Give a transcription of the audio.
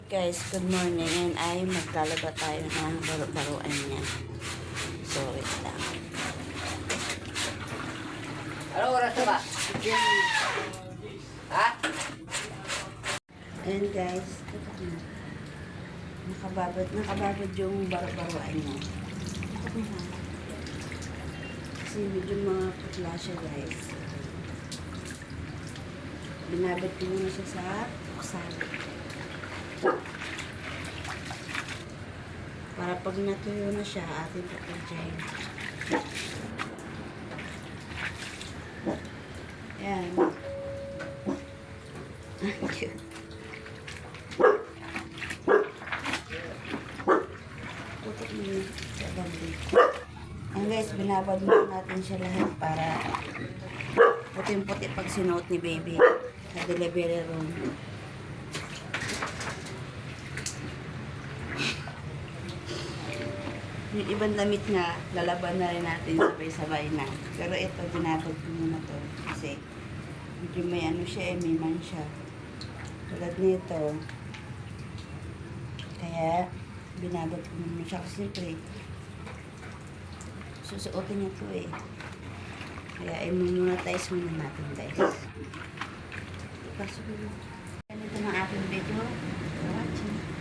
Guys, good morning and ay maglalaba tayo ng baro-baroan niya. So, wait lang. Ano oras na ba? Ha? And guys, nakababad yung baro-baroan niya. Kasi medyo mga putla siya guys. Binabad ko muna siya sa buksan. Para pag natuyo na siya, atin papagyahin. Ayan. Cute. Putik mo yun sa bambi. Ayan guys, binabad muna natin siya lahat para puting-puti pag sinuot ni baby sa delivery room. Yung ibang damit nga, lalaban na rin natin sabay-sabay na. Pero ito, binabag ko muna to. Kasi, medyo may ano siya may man siya. Tulad nito. Kaya, binabag ko muna siya. Kasi siyempre, susuotin niya to eh. Kaya, i-monetize muna natin guys. Ipasok mo. Ganito ng aking video. Watching.